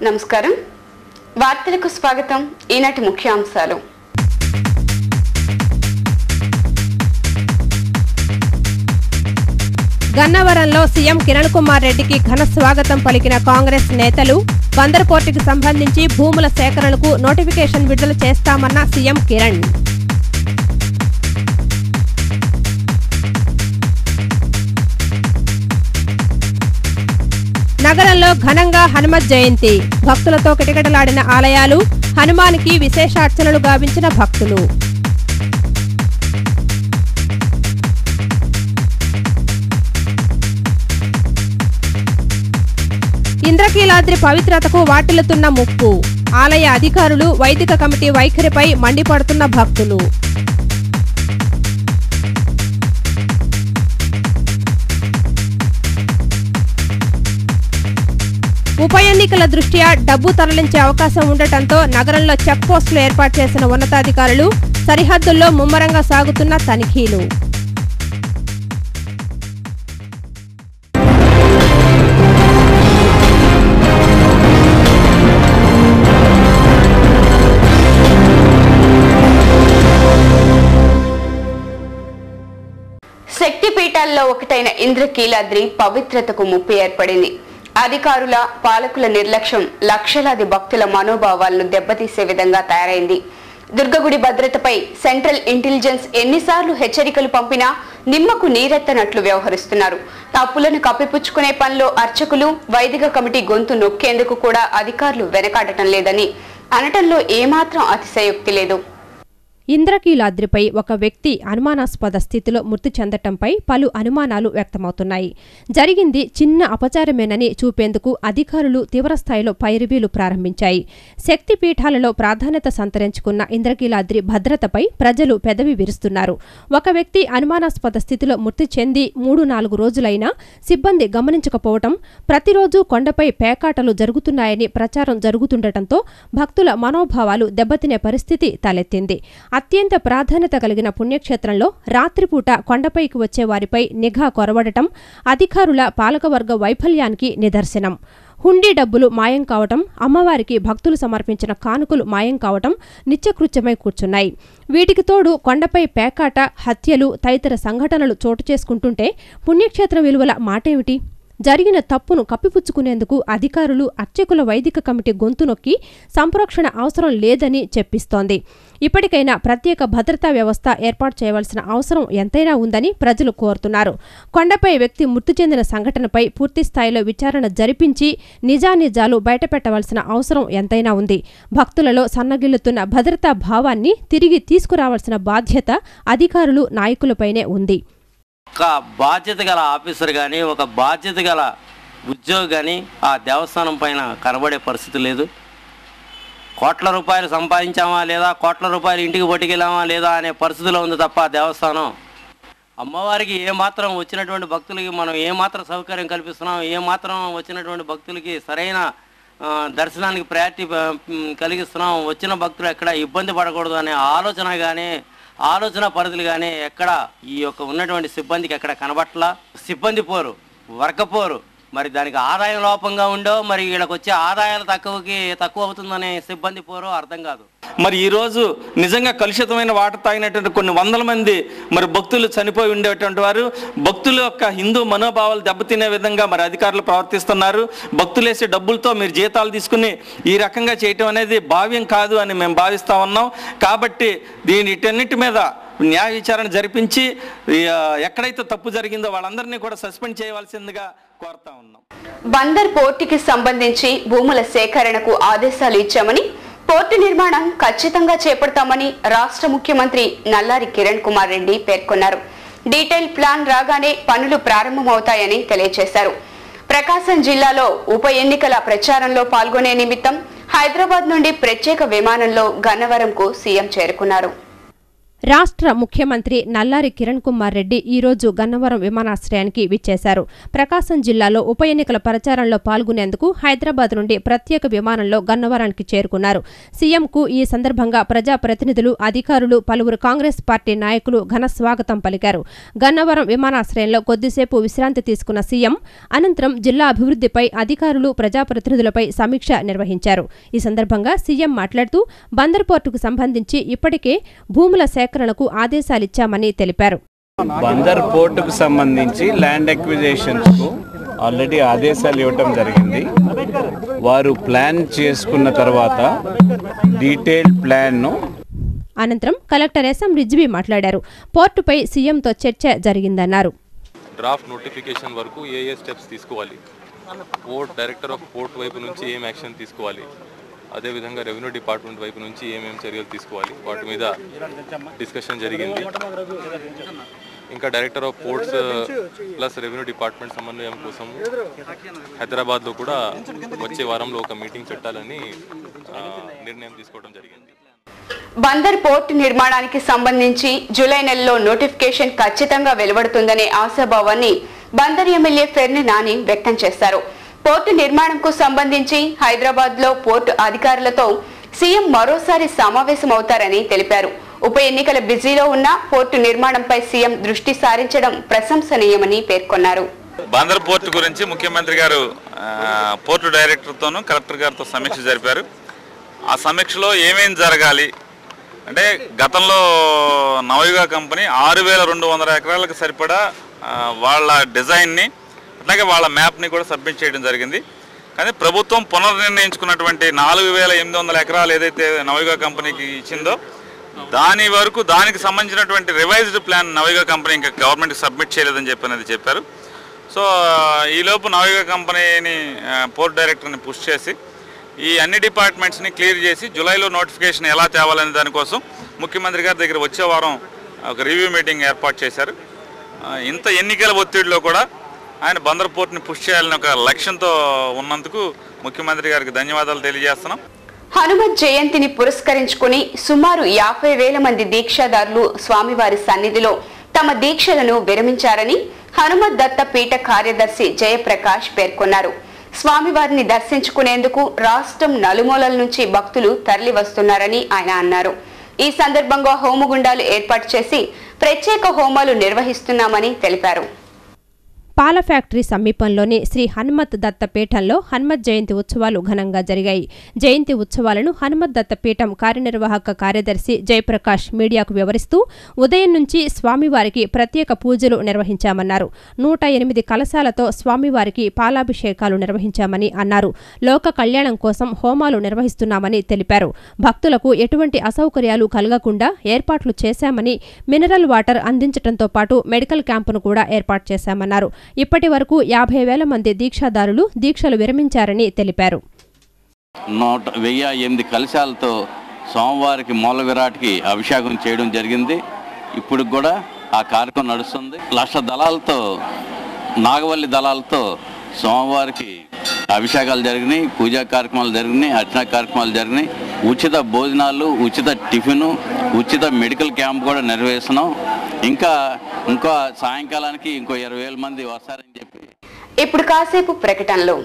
నమస్కారం వార్తలకు స్వాగతం ఈనాటి ముఖ్యాంశాలు గన్నవరంలో సీఎం కిరణ్ కుమార్ రెడ్డికి ఘన స్వాగతం పలికిన కాంగ్రెస్ నేతలు బందర్ పోర్టుకు సంబంధించి భూముల సేకరణకు నోటిఫికేషన్ విడుదల చేస్తామన్న సీఎం కిరణ్ నగరంలో ఘనంగా హనుమత్ జయంతి భక్తులతో కిటకిటలాడిన ఆలయాలు హనుమానికి విశేషార్చనలు గావించిన భక్తులు ఇంద్రకీలాద్రి పవిత్రతకు వాటిల్లుతున్న ముప్పు ఆలయ అధికారులు వైదిక కమిటీ వైఖరిపై మండిపడుతున్న భక్తులు ఉప ఎన్నికల దృష్ట్యా డబ్బు తరలించే అవకాశం ఉండటంతో నగరంలో చెక్ పోస్టులు ఏర్పాటు చేసిన ఉన్నతాధికారులు సరిహద్దుల్లో ముమ్మరంగా సాగుతున్న తనిఖీలు శక్తిపీఠాల్లో ఒకటైన ఇంద్రకీలాద్రి పవిత్రతకు ముప్పు ఏర్పడింది. అధికారుల పాలకుల నిర్లక్ష్యం లక్షలాది భక్తుల మనోభావాలను దెబ్బతీసే విధంగా తయారైంది. దుర్గగుడి భద్రతపై సెంట్రల్ ఇంటెలిజెన్స్ ఎన్నిసార్లు హెచ్చరికలు పంపినా నిమ్మకు నీరెత్తనట్లు వ్యవహరిస్తున్నారు. తప్పులను కప్పిపుచ్చుకునే పనిలో అర్చకులు వైదిక కమిటీ గొంతు నొక్కేందుకు కూడా అధికారులు వెనకాడటం లేదని అనటంలో ఏమాత్రం అతిశయోక్తి లేదు. ఇంద్రకీలాద్రిపై ఒక వ్యక్తి అనుమానాస్పద స్థితిలో మృతి చెందటంపై పలు అనుమానాలు వ్యక్తమవుతున్నాయి. జరిగింది చిన్న అపచారమేనని చూపేందుకు అధికారులు తీవ్రస్థాయిలో పైరువీలు ప్రారంభించాయి. శక్తిపీఠాలలో ప్రాధాన్యత సంతరించుకున్న ఇంద్రకీలాద్రి భద్రతపై ప్రజలు పెదవి విరుస్తున్నారు. ఒక వ్యక్తి అనుమానాస్పద స్థితిలో మృతి చెంది 3-4 రోజులైనా సిబ్బంది గమనించకపోవటం, ప్రతిరోజు కొండపై పేకాటలు జరుగుతున్నాయని ప్రచారం జరుగుతుండటంతో భక్తుల మనోభావాలు దెబ్బతినే పరిస్థితి తలెత్తింది. అత్యంత ప్రాధాన్యత కలిగిన పుణ్యక్షేత్రంలో రాత్రిపూట కొండపైకి వచ్చే వారిపై నిఘా కొరవడటం అధికారుల పాలకవర్గ వైఫల్యానికి నిదర్శనం. హుండీ డబ్బులు మాయం కావటం, అమ్మవారికి భక్తులు సమర్పించిన కానుకలు మాయం కావటం నిత్యకృత్యమై కూర్చున్నాయి. వీటికి తోడు కొండపై పేకాట, హత్యలు తదితర సంఘటనలు చోటు చేసుకుంటుంటే పుణ్యక్షేత్ర విలువల మాటేమిటి? జరిగిన తప్పును కప్పిపుచ్చుకునేందుకు అధికారులు అర్చకుల వైదిక కమిటీ గొంతు నొక్కి సంప్రోక్షణ అవసరం లేదని చెప్పిస్తోంది. ఇప్పటికైనా ప్రత్యేక భద్రతా వ్యవస్థ ఏర్పాటు చేయవలసిన అవసరం ఎంతైనా ఉందని ప్రజలు కోరుతున్నారు. కొండపై వ్యక్తి మృతి చెందిన సంఘటనపై పూర్తిస్థాయిలో విచారణ జరిపించి నిజానిజాలు బయటపెట్టవలసిన అవసరం ఎంతైనా ఉంది. భక్తులలో సన్నగిల్లుతున్న భద్రతా భావాన్ని తిరిగి తీసుకురావాల్సిన బాధ్యత అధికారులు నాయకులపైనే ఉంది. ఒక బాధ్యత గల ఆఫీసర్ కానీ, ఒక బాధ్యత గల ఉద్యోగి కానీ ఆ దేవస్థానం పైన కనబడే పరిస్థితి లేదు. కోట్ల రూపాయలు సంపాదించామా లేదా, కోట్ల రూపాయలు ఇంటికి పట్టుకెళ్ళామా లేదా అనే పరిస్థితిలో ఉంది తప్ప ఆ దేవస్థానం అమ్మవారికి ఏమాత్రం వచ్చినటువంటి భక్తులకి మనం ఏమాత్రం సౌకర్యం కల్పిస్తున్నాం, ఏమాత్రం వచ్చినటువంటి భక్తులకి సరైన దర్శనానికి ప్రయారిటీ కలిగిస్తున్నాం, వచ్చిన భక్తులు ఎక్కడ ఇబ్బంది పడకూడదు అనే ఆలోచన పరిధులు కానీ ఎక్కడ ఈ యొక్క ఉన్నటువంటి సిబ్బందికి ఎక్కడ కనబట్లా. సిబ్బంది పోరు, వర్కపోరు, మరి దానికి ఆదాయం లోపంగా ఉండో, మరి వీళ్ళకి వచ్చే ఆదాయాలు తక్కువ అవుతుందనే సిబ్బంది పోరో అర్థం కాదు. మరి ఈరోజు నిజంగా కలుషితమైన వాటర్ తాగినటువంటి కొన్ని వందల మంది మరి భక్తులు చనిపోయి ఉండేటువంటి వారు, భక్తుల యొక్క హిందూ మనోభావాలు దెబ్బతినే విధంగా మరి అధికారులు ప్రవర్తిస్తున్నారు. భక్తులు వేసే డబ్బులతో మీరు జీతాలు తీసుకుని ఈ రకంగా చేయటం అనేది భావ్యం కాదు అని మేము భావిస్తూ ఉన్నాం. కాబట్టి వీటన్నిటి మీద న్యాయ విచారణ జరిపించి ఎక్కడైతే తప్పు జరిగిందో వాళ్ళందరినీ కూడా సస్పెండ్ చేయవలసిందిగా కోరుతా ఉన్నాం. బందర్ పోర్టుకి సంబంధించి భూముల సేకరణకు ఆదేశాలు ఇచ్చామని, పోర్టు నిర్మాణం ఖచ్చితంగా చేపడతామని రాష్ట్ర ముఖ్యమంత్రి నల్లారి కిరణ్ కుమార్ రెడ్డి పేర్కొన్నారు. డీటెయిల్ ప్లాన్ రాగానే పనులు ప్రారంభమవుతాయని తెలియజేశారు. ప్రకాశం జిల్లాలో ఉప ఎన్నికల ప్రచారంలో పాల్గొనే నిమిత్తం హైదరాబాద్ నుండి ప్రత్యేక విమానంలో గన్నవరంకు సీఎం చేరుకున్నారు. రాష్ట్ర ముఖ్యమంత్రి నల్లారి కిరణ్ కుమార్ రెడ్డి ఈరోజు గన్నవరం విమానాశ్రయానికి విచ్చేశారు. ప్రకాశం జిల్లాలో ఉప ఎన్నికల ప్రచారంలో పాల్గొనేందుకు హైదరాబాద్ నుండి ప్రత్యేక విమానంలో గన్నవరానికి చేరుకున్నారు. సీఎంకు ఈ సందర్భంగా ప్రజాప్రతినిధులు, అధికారులు, పలువురు కాంగ్రెస్ పార్టీ నాయకులు ఘన స్వాగతం పలికారు. గన్నవరం విమానాశ్రయంలో కొద్దిసేపు విశ్రాంతి తీసుకున్న సీఎం అనంతరం జిల్లా అభివృద్ధిపై అధికారులు, ప్రజాప్రతినిధులపై సమీక్ష నిర్వహించారు. ఈ సందర్భంగా సీఎం మాట్లాడుతూ బందర్ పోర్టుకు సంబంధించి ఇప్పటికే భూముల సేకరణకు ఆదేశాలిచ్చామని తెలిపారు. బందర్ పోర్టుకు సంబంధించి ల్యాండ్ అక్విజిషన్స్ కు ఆల్రెడీ ఆదేశాలు ఇవ్వటం జరిగింది. వారు ప్లాన్ చేసుకున్న తర్వాత డీటెయిల్డ్ ప్లాన్ ను అనంతరం కలెక్టర్ ఎస్ఎం రిజ్వీ మాట్లాడారు. పోర్టుపై సీఎంతో చర్చ జరిగిందన్నారు. డ్రాఫ్ట్ నోటిఫికేషన్ వరకు ఏ స్టెప్స్ తీసుకోవాలి, పోర్ట్ డైరెక్టర్ ఆఫ్ పోర్ట్ వైపు నుంచి ఏం యాక్షన్ తీసుకోవాలి, అదేవిధంగా రెవెన్యూ డిపార్ట్మెంట్ వైపు నుంచి ఏమేమి చర్యలు తీసుకోవాలి వాటి మీద డిస్కషన్ జరిగింది. ఇంకా director of ports plus revenue department సమన్వయం కోసం హైదరాబాద్లో కూడా వచ్చే వారంలో ఒక మీటింగ్ పెట్టాలని నిర్ణయం తీసుకోవడం జరిగింది. బందర్ పోర్టు నిర్మాణానికి సంబంధించి జూలై నెలలో నోటిఫికేషన్ ఖచ్చితంగా వెలువడుతుందనే ఆశాభావాన్ని బందర్ ఎమ్మెల్యే ఫెర్ని నాని వ్యక్తం చేశారు. పోర్టు నిర్మాణంకు సంబంధించి హైదరాబాద్ లో పోర్టు అధికారులతో సీఎం మరోసారి సమావేశమవుతారని తెలిపారు. ఉప ఎన్నికల బిజీలో ఉన్న పోర్టు నిర్మాణంపై సీఎం దృష్టి సారించడం ప్రశంసనీయమని పేర్కొన్నారు. బందర్ పోర్టు గురించి ముఖ్యమంత్రి గారు పోర్టు డైరెక్టర్తోనూ కలెక్టర్ గారితో సమీక్ష జరిపారు. ఆ సమీక్షలో ఏమేం జరగాలి అంటే గతంలో నవయుగ కంపెనీ 6,200 ఎకరాలకు సరిపడా వాళ్ళ డిజైన్ని అలాగే వాళ్ళ మ్యాప్ని కూడా సబ్మిట్ చేయడం జరిగింది. కానీ ప్రభుత్వం పునర్నిర్ణయించుకున్నటువంటి 4,800 ఎకరాలు ఏదైతే నవయుగ కంపెనీకి ఇచ్చిందో దానికి సంబంధించినటువంటి రివైజ్డ్ ప్లాన్ నవయుగ కంపెనీ ఇంకా గవర్నమెంట్కి సబ్మిట్ చేయలేదని చెప్పారు. సో ఈలోపు నవయుగ కంపెనీని పోర్ట్ డైరెక్టర్ని పుష్ చేసి ఈ అన్ని డిపార్ట్మెంట్స్ని క్లియర్ చేసి జూలైలో నోటిఫికేషన్ ఎలా తేవాలనే దానికోసం ముఖ్యమంత్రి గారి దగ్గర వచ్చే వారం ఒక రివ్యూ మీటింగ్ ఏర్పాటు చేశారు. ఇంత ఎన్నికల ఒత్తిడిలో కూడా ఆయన బందర్ పోర్టుని పుష్ చేయాలని ఒక లక్ష్యంతో ఉన్నందుకు ముఖ్యమంత్రి గారికి ధన్యవాదాలు తెలియజేస్తున్నాం. హనుమత్ జయంతిని పురస్కరించుకుని సుమారు 50,000 మంది దీక్షాదారులు స్వామివారి సన్నిధిలో తమ దీక్షలను విరమించారని హనుమత్ దత్త పీఠ కార్యదర్శి జయప్రకాష్ పేర్కొన్నారు. స్వామివారిని దర్శించుకునేందుకు రాష్ట్రం నలుమూలల నుంచి భక్తులు తరలి వస్తున్నారని ఆయన అన్నారు. ఈ సందర్భంగా హోమగుండాలు ఏర్పాటు చేసి ప్రత్యేక హోమాలు నిర్వహిస్తున్నామని తెలిపారు. పాల ఫ్యాక్టరీ సమీపంలోని శ్రీ హనుమత్ దత్త పీఠంలో హనుమత్ జయంతి ఉత్సవాలు ఘనంగా జరిగాయి. జయంతి ఉత్సవాలను హనుమత్ దత్త పీఠం కార్యనిర్వాహక కార్యదర్శి జయప్రకాష్ మీడియాకు వివరిస్తూ ఉదయం నుంచి స్వామివారికి ప్రత్యేక పూజలు నిర్వహించామన్నారు. 108 కలశాలతో స్వామివారికి పాలాభిషేకాలు నిర్వహించామని అన్నారు. లోక కళ్యాణం కోసం హోమాలు నిర్వహిస్తున్నామని తెలిపారు. భక్తులకు ఎటువంటి అసౌకర్యాలు కలగకుండా ఏర్పాట్లు చేశామని, మినరల్ వాటర్ అందించడంతో పాటు మెడికల్ క్యాంపును కూడా ఏర్పాటు చేశామన్నారు. ఇప్పటి వరకు 50,000 మంది దీక్షాదారులు దీక్షలు విరమించారని తెలిపారు. 108 కలశాలతో స్వామివారికి మూల విరాట్కి అభిషేకం చేయడం జరిగింది. ఇప్పుడు కూడా ఆ కార్యక్రమం నడుస్తుంది. 1,00,000 దళాలతో, నాగవల్లి దళాలతో స్వామివారికి అభిషేకాలు జరిగినాయి, పూజా కార్యక్రమాలు జరిగినాయి, అర్చన కార్యక్రమాలు జరిగినాయి. ఉచిత భోజనాలు, ఉచిత టిఫిను, ఉచిత మెడికల్ క్యాంప్ కూడా నిర్వహిస్తున్నాం. ఇంకా సాయంకాలానికి ఇంకో 20,000 మంది వస్తారని చెప్పి ఇప్పుడు కాసేపు ప్రకటనలో